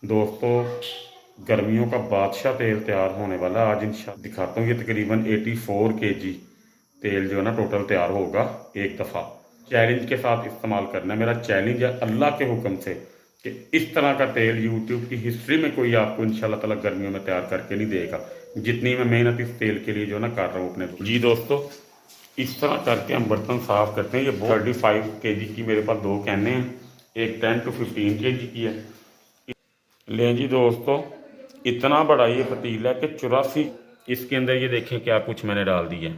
दोस्तों, गर्मियों का बादशाह तेल तैयार होने वाला है। आज इंशाल्लाह दिखाता हूँ। ये तकरीबन 84 केजी तेल जो है ना टोटल तैयार होगा एक दफ़ा। चैलेंज के साथ इस्तेमाल करना है। मेरा चैलेंज है अल्लाह के हुक्म से कि इस तरह का तेल यूट्यूब की हिस्ट्री में कोई आपको इंशाल्लाह ताला गर्मियों में तैयार करके नहीं देगा, जितनी मैं मेहनत इस तेल के लिए जो है ना कर रहा हूँ अपने। जी दोस्तों, इस तरह करके हम बर्तन साफ़ करते हैं। ये 35 केजी की मेरे पास दो कैने हैं, एक 10 to 15 केजी की है। लें जी दोस्तों, इतना बड़ा ये पतीला है कि 84, इसके अंदर ये देखें क्या कुछ मैंने डाल दिया है।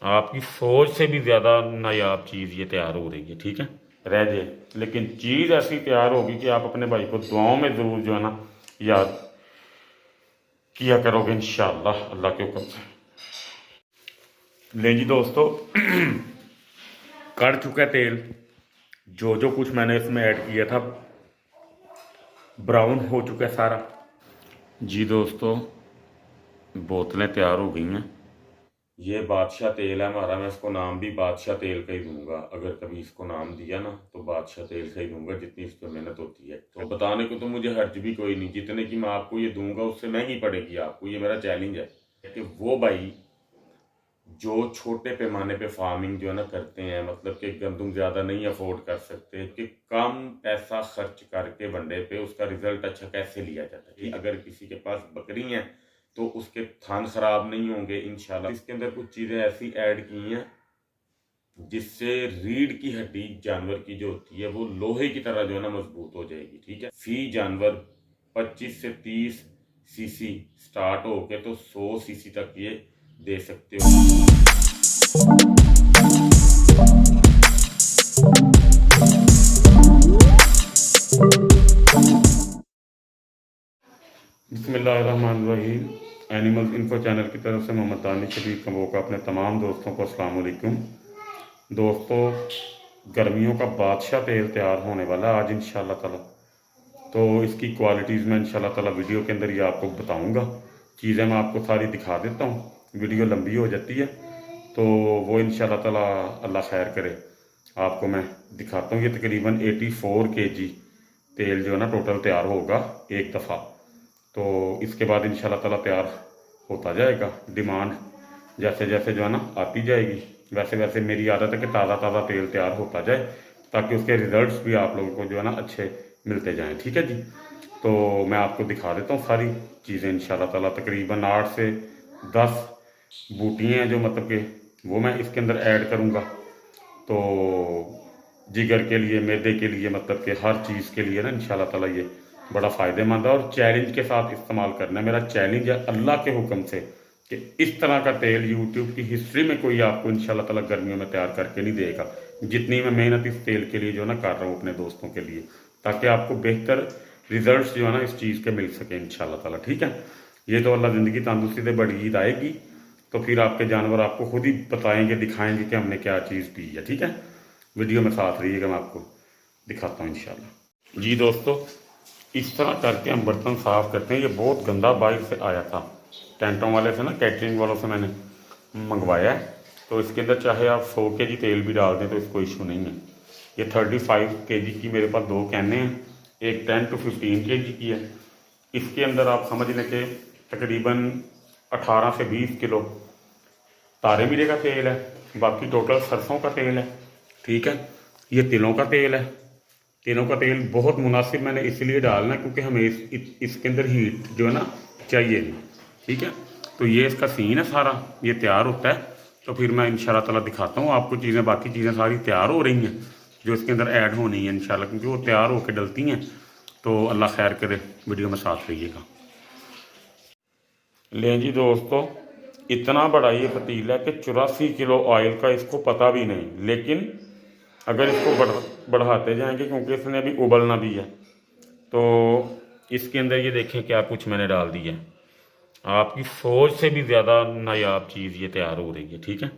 आपकी सोच से भी ज़्यादा नायाब चीज़ ये तैयार हो रही है, ठीक है। रह जाए लेकिन चीज़ ऐसी तैयार होगी कि आप अपने भाई को दुआओं में ज़रूर जो है ना याद किया करोगे इंशाअल्लाह अल्लाह के हुक्म से। लें जी दोस्तों, कड़ चुका है तेल। जो जो कुछ मैंने इसमें ऐड किया था ब्राउन हो चुका है सारा। जी दोस्तों, बोतलें तैयार हो गई हैं। ये बादशाह तेल है हमारा। मैं इसको नाम भी बादशाह तेल का ही दूंगा। अगर कभी इसको नाम दिया ना तो बादशाह तेल का ही दूंगा, जितनी इस पर मेहनत होती है। तो बताने को तो मुझे हर्ज भी कोई नहीं, जितने की मैं आपको ये दूंगा उससे महंगी पड़ेगी आपको। ये मेरा चैलेंज है कि वो भाई जो छोटे पैमाने पे फार्मिंग जो है ना करते हैं, मतलब कि गंदम ज़्यादा नहीं अफोर्ड कर सकते, कि कम पैसा खर्च करके वनडे पे उसका रिजल्ट अच्छा कैसे लिया जाता है। कि अगर किसी के पास बकरी हैं तो उसके थान खराब नहीं होंगे इंशाल्लाह। इसके अंदर कुछ चीज़ें ऐसी ऐड की हैं जिससे रीढ़ की हड्डी जानवर की जो होती है वो लोहे की तरह जो है ना मजबूत हो जाएगी, ठीक है। फी जानवर 25 से 30 सीसी स्टार्ट होके तो 100 सीसी तक ये दे सकते हो। बिस्मिल्लाहिर्रहमानिर्रहीम। एनिमल्स इन्फो चैनल की तरफ से मोहम्मद दानिश शबीर कबो का अपने तमाम दोस्तों को अस्सलाम वालेकुम। दोस्तों, गर्मियों का बादशाह तेल तैयार होने वाला है आज इंशाल्लाह ताला। तो इसकी क्वालिटीज़ मैं इंशाल्लाह ताला वीडियो के अंदर ये आपको बताऊंगा। चीज़ें मैं आपको सारी दिखा देता हूँ, वीडियो लंबी हो जाती है तो वो इंशाल्लाह ताला अल्लाह खैर करे आपको मैं दिखाता हूँ। ये तकरीबन 84 केजी तेल जो है ना टोटल तैयार होगा एक दफ़ा। तो इसके बाद इंशाल्लाह ताला तैयार होता जाएगा। डिमांड जैसे जैसे जो है ना आती जाएगी, वैसे वैसे मेरी आदत है कि ताज़ा ताज़ा तेल तैयार होता जाए ताकि उसके रिज़ल्ट्स भी आप लोगों को जो है ना अच्छे मिलते जाएं, ठीक है जी। तो मैं आपको दिखा देता हूँ सारी चीज़ें इंशाल्लाह ताला। तकरीबन 8 से 10 बूटियाँ हैं जो मतलब कि वो मैं इसके अंदर ऐड करूँगा। तो जिगर के लिए, मैदे के लिए, मतलब कि हर चीज़ के लिए ना इंशाल्लाह ताला ये बड़ा फ़ायदेमंद है और चैलेंज के साथ इस्तेमाल करना है। मेरा चैलेंज है अल्लाह के हुक्म से कि इस तरह का तेल यूट्यूब की हिस्ट्री में कोई आपको इंशाल्लाह ताला गर्मियों में तैयार करके नहीं देगा, जितनी मैं मेहनत इस तेल के लिए जो है ना कर रहा हूँ अपने दोस्तों के लिए, ताकि आपको बेहतर रिजल्ट्स जो है ना इस चीज़ के मिल सके इंशाल्लाह ताला, ठीक है। ये तो अल्लाह ज़िंदगी तंदुरुस्ती से बड़ी ईद आएगी तो फिर आपके जानवर आपको खुद ही बताएंगे, दिखाएंगे कि हमने क्या चीज़ पी है, ठीक है। वीडियो में साथ रहिएगा, मैं आपको दिखाता हूँ इंशाल्लाह। जी दोस्तों, इस तरह करके हम बर्तन साफ़ करते हैं। ये बहुत गंदा बाहर से आया था, टेंटों वाले से ना, कैटरिंग वालों से मैंने मंगवाया है। तो इसके अंदर चाहे आप 100 केजी तेल भी डाल दें तो इसको इशू नहीं है। ये 35 केजी की मेरे पास दो कैने हैं, एक 10 to 15 केजी की है। इसके अंदर आप समझ लें कि तकरीबन 18 से 20 किलो तारे मीरे का तेल है, बाकी टोटल सरसों का तेल है, ठीक है। ये तिलों का तेल है। तिलों का तेल बहुत मुनासिब मैंने इसलिए डालना है क्योंकि हमें इसके अंदर हीट जो है ना चाहिए नहीं, ठीक है। तो ये इसका सीन है सारा, ये तैयार होता है तो फिर मैं इंशाल्लाह ताला दिखाता हूँ आपको चीज़ें। बाकी चीज़ें सारी तैयार हो रही हैं जो इसके अंदर ऐड होनी है इंशाल्लाह, क्योंकि वो तैयार होकर डलती हैं। तो अल्लाह खैर करे, वीडियो में साथ रहिएगा। लें जी दोस्तों, इतना बड़ा ये पतीला है कि 84 किलो ऑयल का इसको पता भी नहीं, लेकिन अगर इसको बढ़ाते जाएंगे क्योंकि इसने अभी उबलना भी है। तो इसके अंदर ये देखें क्या कुछ मैंने डाल दिया है। आपकी सोच से भी ज़्यादा नायाब चीज़ ये तैयार हो रही है, ठीक है।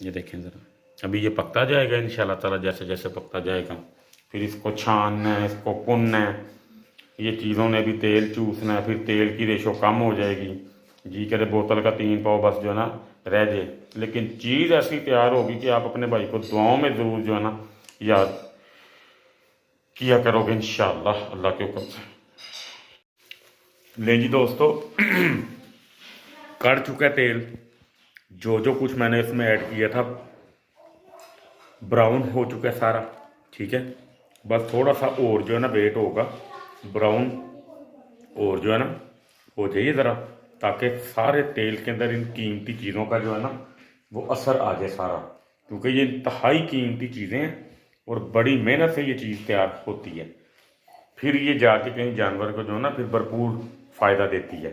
ये देखें ज़रा, अभी ये पकता जाएगा इंशाल्लाह ताला। जैसे जैसे पकता जाएगा फिर इसको छानना है, इसको भुनना है, ये चीज़ों ने भी तेल चूसना है, फिर तेल की रेशो कम हो जाएगी। जी करे बोतल का 3 पाव बस जो है ना रह जाए, लेकिन चीज़ ऐसी तैयार होगी कि आप अपने भाई को दुआओं में ज़रूर जो है ना याद किया करोगे इंशाअल्लाह अल्लाह के हुक्म से। ले जी दोस्तों, कड़ चुका है तेल। जो जो कुछ मैंने इसमें ऐड किया था ब्राउन हो चुका है सारा। ठीक है, बस थोड़ा सा और जो है ना वेट होगा ब्राउन, और जो है ना हो जाइए ज़रा, ताकि सारे तेल के अंदर इन कीमती चीज़ों का जो है ना वो असर आ जाए सारा, क्योंकि ये इंतहाई कीमती चीज़ें हैं और बड़ी मेहनत से ये चीज़ तैयार होती है। फिर ये जाके कहीं जानवर को जो है ना फिर भरपूर फ़ायदा देती है।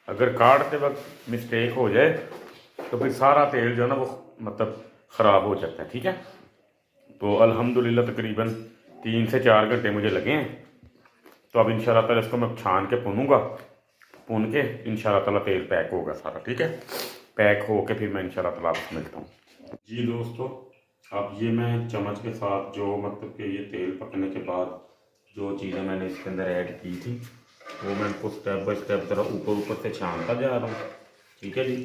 अगर काटते वक्त मिस्टेक हो जाए तो फिर सारा तेल जो है ना वो मतलब ख़राब हो जाता है। ठीक है, तो अल्हम्दुलिल्लाह तकरीबन 3 से 4 घंटे मुझे लगे हैं। तो अब इंशाल्लाह ताला इसको मैं छान के भूनूंगा, भून के इंशाल्लाह ताला तेल पैक होगा सारा। ठीक है, पैक हो के फिर मैं इंशाल्लाह ताला आपसे मिलता हूँ। जी दोस्तों, अब ये मैं चम्मच के साथ जो मतलब कि ये तेल पकने के बाद जो चीज़ें मैंने इसके अंदर ऐड की थी वो मैं इनको स्टेप बाय स्टेप ज़रा ऊपर ऊपर से छानता जा रहा हूँ। ठीक है जी,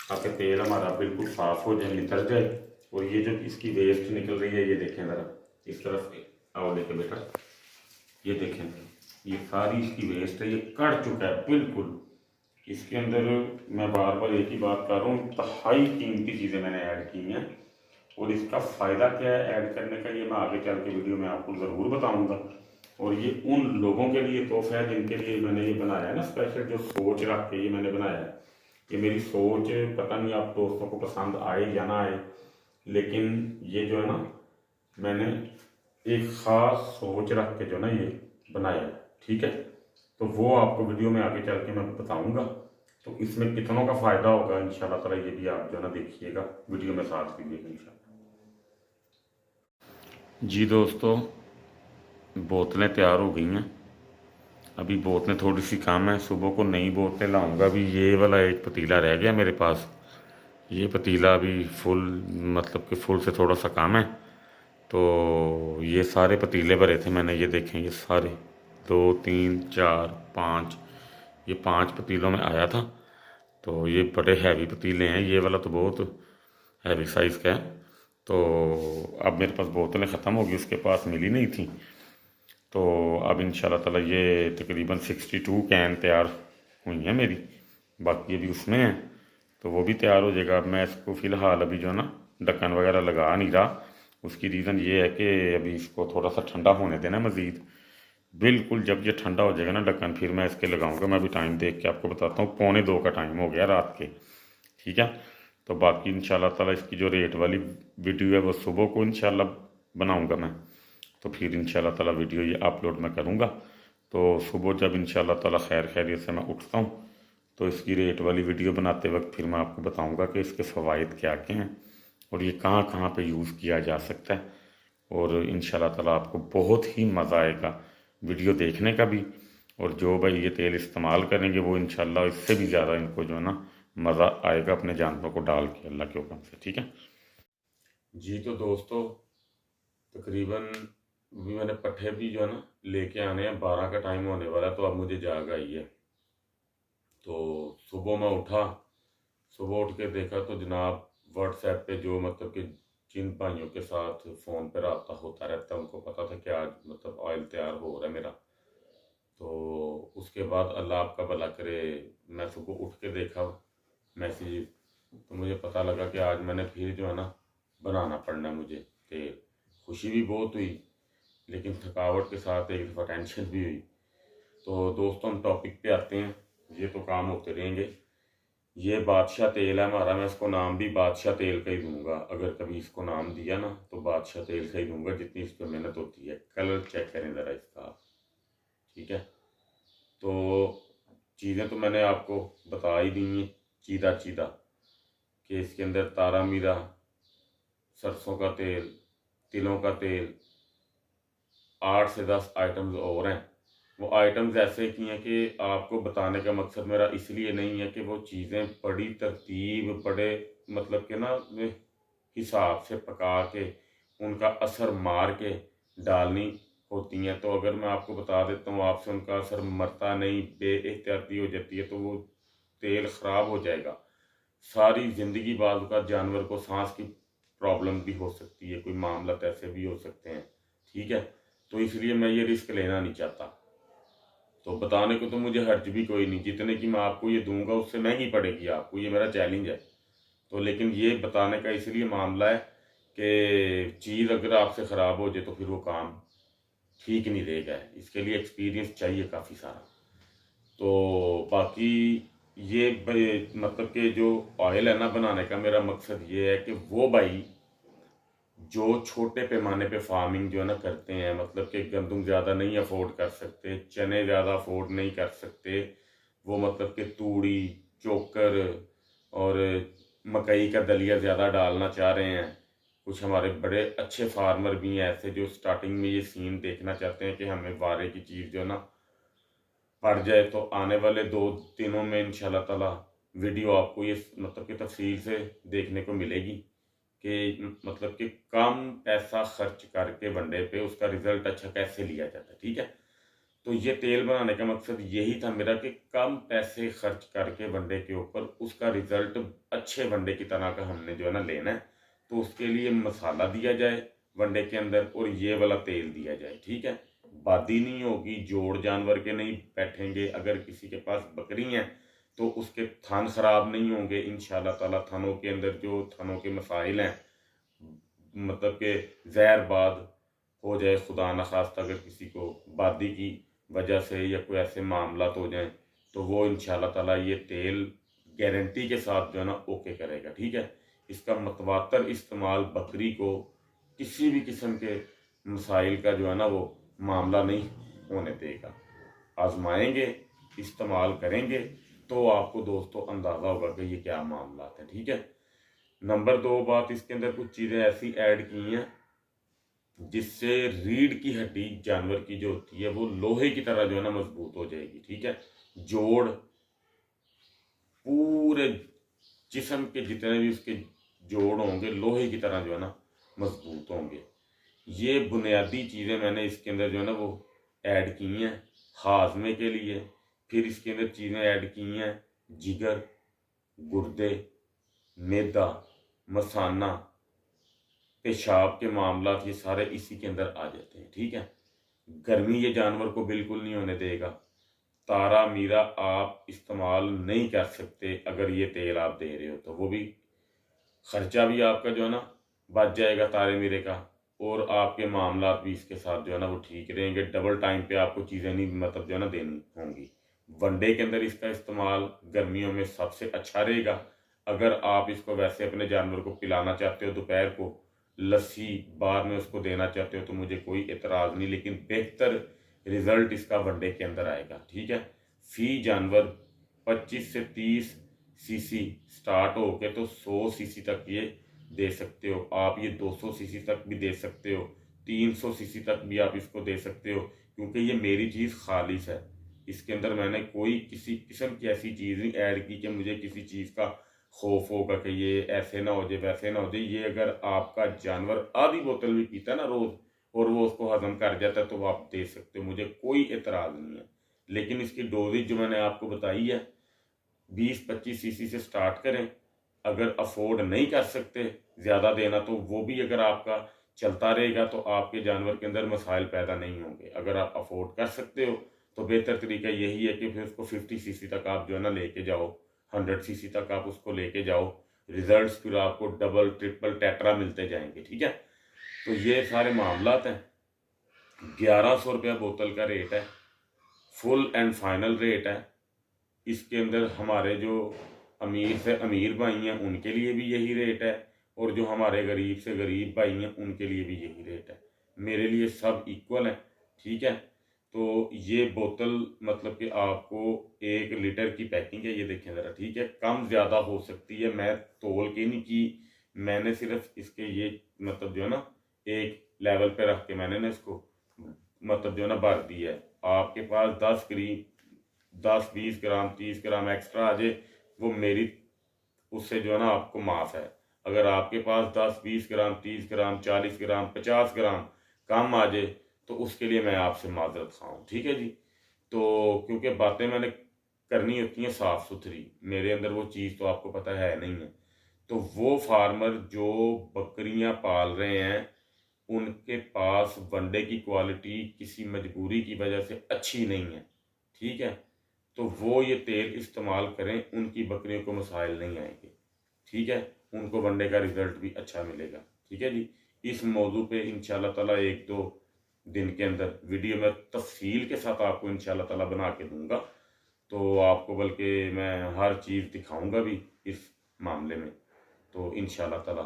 ताकि तेल हमारा बिल्कुल साफ़ हो जाए, निकल जाए। और ये जो इसकी वेस्ट निकल रही है ये देखें ज़रा, इस तरफ से आओ लेके बेटा, ये देखें ये सारी इसकी वेस्ट है, ये कट चुका है बिल्कुल। इसके अंदर मैं बार बार एक ही बात कर रहा हूँ, इंतहाई कीमती चीज़ें मैंने ऐड की हैं और इसका फ़ायदा क्या है ऐड करने का ये मैं आगे चल के वीडियो में आपको ज़रूर बताऊँगा। और ये उन लोगों के लिए तोहफा है जिनके लिए मैंने ये बनाया है ना स्पेशल, जो सोच रख के ये मैंने बनाया है। ये मेरी सोच पता नहीं आप दोस्तों को पसंद आए या ना आए, लेकिन ये जो है ना मैंने एक ख़ास सोच रख के जो ना ये बनाया है। ठीक है, तो वो आपको वीडियो में आगे चल के मैं बताऊंगा। तो इसमें कितनों का फ़ायदा होगा इंशाल्लाह ताला ये भी आप जो ना देखिएगा, वीडियो में साथ दीजिएगा इंशाल्लाह। जी दोस्तों, बोतलें तैयार हो गई हैं। अभी बोतलें थोड़ी सी कम है, सुबह को नई बोतलें लाऊंगा। अभी ये वाला एक पतीला रह गया मेरे पास, ये पतीला अभी फुल मतलब कि फुल से थोड़ा सा कम है। तो ये सारे पतीले भरे थे मैंने, ये देखें ये सारे 2 3 4 5, ये 5 पतीलों में आया था। तो ये बड़े हैवी पतीले हैं, ये वाला तो बहुत हैवी साइज़ का है। तो अब मेरे पास बोतलें ख़त्म हो गई, उसके पास मिली नहीं थी। तो अब इंशाल्लाह ताला ये तकरीबन 62 कैन तैयार हुई हैं मेरी, बाकी अभी उसमें है तो वो भी तैयार हो जाएगा। अब मैं इसको फ़िलहाल अभी जो है ना ढक्कन वगैरह लगा नहीं रहा, उसकी रीज़न ये है कि अभी इसको थोड़ा सा ठंडा होने देना मज़ीद। बिल्कुल जब ये ठंडा हो जाएगा ना ढक्कन फिर मैं इसके लगाऊंगा। मैं अभी टाइम देख के आपको बताता हूँ, 1:45 का टाइम हो गया रात के। ठीक है, तो बाकी इंशाल्लाह ताला इसकी जो रेट वाली वीडियो है वो सुबह को इंशाल्लाह बनाऊंगा मैं। तो फिर इंशाल्लाह ताला वीडियो ये अपलोड मैं करूँगा। तो सुबह जब इंशाल्लाह ताला खैर खैरियत से मैं उठता हूँ तो इसकी रेट वाली वीडियो बनाते वक्त फिर मैं आपको बताऊँगा कि इसके फ़वाइद क्या क्या हैं और ये कहाँ कहाँ पे यूज़ किया जा सकता है। और इंशाल्लाह ताला आपको बहुत ही मज़ा आएगा वीडियो देखने का भी, और जो भाई ये तेल इस्तेमाल करेंगे वो इंशाल्लाह इससे भी ज़्यादा इनको जो है ना मज़ा आएगा अपने जानवरों को डाल के अल्लाह के हुक्म से। ठीक है जी, तो दोस्तों तकरीबन भी मैंने पट्ठे भी जो है ना लेके आने हैं, 12 का टाइम होने वाला है। तो अब मुझे जाग आई है। तो सुबह मैं उठा, सुबह उठ के देखा तो जनाब व्हाट्सएप पे जो मतलब कि जिन भाइयों के साथ फ़ोन पे रब्ता होता रहता है उनको पता था कि आज मतलब ऑयल तैयार हो रहा है मेरा। तो उसके बाद अल्लाह आपका भला करे, मैं सुबह उठ के देखा मैसेज, तो मुझे पता लगा कि आज मैंने फिर जो है ना बनाना पड़ना है मुझे तेल। खुशी भी बहुत हुई लेकिन थकावट के साथ एक दफ़ा टेंशन भी हुई। तो दोस्तों हम टॉपिक पे आते हैं, ये तो काम होते रहेंगे। ये बादशाह तेल है हमारा, मैं इसको नाम भी बादशाह तेल का ही दूंगा। अगर कभी इसको नाम दिया ना तो बादशाह तेल का ही दूंगा, जितनी इस पर मेहनत होती है। कलर चेक करें ज़रा इसका, ठीक है। तो चीज़ें तो मैंने आपको बता ही दी हैं चीदा चीदा, कि इसके अंदर तारा मीरा, सरसों का तेल, तिलों का तेल, 8 से 10 आइटम्स और हैं। वो आइटम्स ऐसे की हैं कि आपको बताने का मकसद मेरा इसलिए नहीं है कि वो चीज़ें बड़ी तरतीब बड़े मतलब के ना हिसाब से पका के उनका असर मार के डालनी होती हैं। तो अगर मैं आपको बता देता हूँ आपसे उनका असर मरता नहीं, बेएहतियाती हो जाती है तो वो तेल ख़राब हो जाएगा। सारी ज़िंदगी बाद का जानवर को सांस की प्रॉब्लम भी हो सकती है, कोई मामला ऐसे भी हो सकते हैं। ठीक है, तो इसलिए मैं ये रिस्क लेना नहीं चाहता। तो बताने को तो मुझे हर्ज भी कोई नहीं, जितने की मैं आपको ये दूंगा उससे महंगी पड़ेगी आपको, ये मेरा चैलेंज है। तो लेकिन ये बताने का इसलिए मामला है कि चीज़ अगर आपसे ख़राब हो जाए तो फिर वो काम ठीक नहीं रहेगा, इसके लिए एक्सपीरियंस चाहिए काफ़ी सारा। तो बाकी ये मतलब कि जो ऑयल है ना बनाने का, मेरा मकसद ये है कि वो भाई जो छोटे पैमाने पे फार्मिंग जो है ना करते हैं, मतलब कि गंदम ज़्यादा नहीं अफोर्ड कर सकते, चने ज़्यादा अफोर्ड नहीं कर सकते, वो मतलब कि तूड़ी, चोकर और मकई का दलिया ज़्यादा डालना चाह रहे हैं। कुछ हमारे बड़े अच्छे फार्मर भी हैं ऐसे जो स्टार्टिंग में ये सीन देखना चाहते हैं कि हमें वारे की चीज़ जो है ना पड़ जाए। तो आने वाले 2 दिनों में इंशाल्लाह ताला वीडियो आपको ये मतलब कि तफसील से देखने को मिलेगी कि मतलब कि कम पैसा खर्च करके वनडे पे उसका रिजल्ट अच्छा कैसे लिया जाता है। ठीक है, तो ये तेल बनाने का मकसद यही था मेरा कि कम पैसे खर्च करके वनडे के ऊपर उसका रिजल्ट अच्छे वनडे की तरह का हमने जो है ना लेना है। तो उसके लिए मसाला दिया जाए वनडे के अंदर और ये वाला तेल दिया जाए। ठीक है, बादी नहीं होगी, जोड़ जानवर के नहीं बैठेंगे। अगर किसी के पास बकरी हैं तो उसके थन खराब नहीं होंगे इंशाल्लाह ताला। थनों के अंदर जो थनों के मसाइल हैं, मतलब कि जहरबाद हो जाए खुदा न खास्ता, अगर किसी को बादी की वजह से या कोई ऐसे मामलात हो जाएं, तो वो इंशाल्लाह ताला ये तेल गारंटी के साथ जो है ना ओके करेगा। ठीक है, इसका मतवातर इस्तेमाल बकरी को किसी भी किस्म के मसाइल का जो है ना वो मामला नहीं होने देगा। आजमाएंगे, इस्तेमाल करेंगे तो आपको दोस्तों अंदाज़ा होगा कि ये क्या मामला है। ठीक है, नंबर 2 बात, इसके अंदर कुछ चीज़ें ऐसी ऐड की हैं जिससे रीढ़ की हड्डी जानवर की जो होती है वो लोहे की तरह जो है ना मजबूत हो जाएगी। ठीक है, जोड़ पूरे जिस्म के जितने भी उसके जोड़ होंगे लोहे की तरह जो है ना मजबूत होंगे। ये बुनियादी चीज़ें मैंने इसके अंदर जो है ना वो ऐड की हैं हाजमे के लिए। फिर इसके अंदर चीज़ें ऐड की हैं जिगर, गुर्दे, मैदा, मसाना, पेशाब के मामला, ये सारे इसी के अंदर आ जाते हैं। ठीक है, गर्मी ये जानवर को बिल्कुल नहीं होने देगा। तारा मीरा आप इस्तेमाल नहीं कर सकते अगर ये तेल आप दे रहे हो, तो वो भी खर्चा भी आपका जो है ना बच जाएगा तारे मीरे का, और आपके मामला भी इसके साथ जो है ना वो ठीक रहेंगे। डबल टाइम पे आपको चीज़ें नहीं मतलब जो है ना देनी होंगी। वनडे के अंदर इसका इस्तेमाल गर्मियों में सबसे अच्छा रहेगा। अगर आप इसको वैसे अपने जानवर को पिलाना चाहते हो, दोपहर को लस्सी बाद में उसको देना चाहते हो, तो मुझे कोई एतराज़ नहीं, लेकिन बेहतर रिजल्ट इसका वनडे के अंदर आएगा। ठीक है, फी जानवर 25 से 30 सीसी स्टार्ट हो के तो 100 सीसी तक ये दे सकते हो आप। ये 200 सीसी तक भी दे सकते हो, 300 सीसी तक भी आप इसको दे सकते हो, क्योंकि ये मेरी चीज़ खालिश है। इसके अंदर मैंने कोई किसी किस्म की ऐसी चीज़ नहीं ऐड की कि मुझे किसी चीज़ का खौफ होगा कि ये ऐसे ना हो जाए वैसे ना हो जाए। ये अगर आपका जानवर आधी बोतल भी पीता है ना रोज़ और वो उसको हजम कर जाता है तो वो आप दे सकते हो, मुझे कोई एतराज़ नहीं है। लेकिन इसकी डोजेज जो मैंने आपको बताई है 20-25 सीसी से स्टार्ट करें। अगर अफोर्ड नहीं कर सकते ज़्यादा देना तो वो भी अगर आपका चलता रहेगा तो आपके जानवर के अंदर मसाइल पैदा नहीं होंगे। अगर आप अफोर्ड कर सकते हो तो बेहतर तरीका यही है कि फिर उसको 50 सीसी तक आप जो है ना लेके जाओ, 100 सीसी तक आप उसको लेके जाओ। रिजल्ट्स फिर आपको डबल ट्रिपल टेट्रा मिलते जाएंगे। ठीक है, तो ये सारे मामलात हैं। 1100 रुपया बोतल का रेट है, फुल एंड फाइनल रेट है। इसके अंदर हमारे जो अमीर से अमीर भाई हैं उनके लिए भी यही रेट है, और जो हमारे गरीब से गरीब भाई हैं उनके लिए भी यही रेट है। मेरे लिए सब इक्वल है। ठीक है, तो ये बोतल मतलब कि आपको 1 लीटर की पैकिंग है, ये देखें ज़रा। ठीक है, कम ज़्यादा हो सकती है, मैं तोल के नहीं की, मैंने सिर्फ इसके ये मतलब जो है ना एक लेवल पे रख के मैंने ना इसको मतलब जो है ना भर दी है। आपके पास 10-20 ग्राम 30 ग्राम एक्स्ट्रा आ जाए वो मेरी उससे जो है ना आपको माफ़ है। अगर आपके पास 10-20 ग्राम 30 ग्राम 40 ग्राम 50 ग्राम कम आ जाए तो उसके लिए मैं आपसे माजरत खाऊँ। ठीक है जी, तो क्योंकि बातें मैंने करनी होती हैं साफ़ सुथरी, मेरे अंदर वो चीज़ तो आपको पता है नहीं है। तो वो फार्मर जो बकरियां पाल रहे हैं उनके पास वनडे की क्वालिटी किसी मजबूरी की वजह से अच्छी नहीं है। ठीक है, तो वो ये तेल इस्तेमाल करें, उनकी बकरियों को मसाइल नहीं आएंगे। ठीक है, उनको वनडे का रिजल्ट भी अच्छा मिलेगा। ठीक है जी, इस मौजू पे इंशाल्लाह ताला 1-2 दिन के अंदर वीडियो में तफसील के साथ आपको इंशाल्लाह ताला बना के दूंगा। तो आपको बल्कि मैं हर चीज़ दिखाऊंगा भी इस मामले में, तो इंशाल्लाह ताला।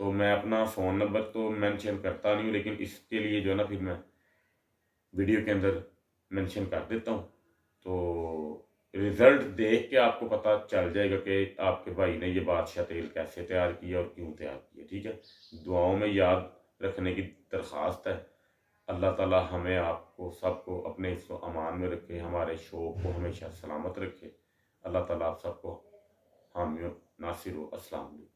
तो मैं अपना फ़ोन नंबर तो मेंशन करता नहीं हूँ, लेकिन इसके लिए जो है ना फिर मैं वीडियो के अंदर मेंशन कर देता हूँ। तो रिज़ल्ट देख के आपको पता चल जाएगा कि आपके भाई ने ये बादशाह तेल कैसे तैयार किया और क्यों तैयार किया। ठीक है, दुआओं में याद रखने की दरख्वास्त है। अल्लाह ताला हमें आपको सबको अपने हिफ्ज़ अमान में रखे, हमारे शौक़ को हमेशा सलामत रखे। अल्लाह ताला आप सबको हामी नासिर हो। अस्सलाम वालेकुम।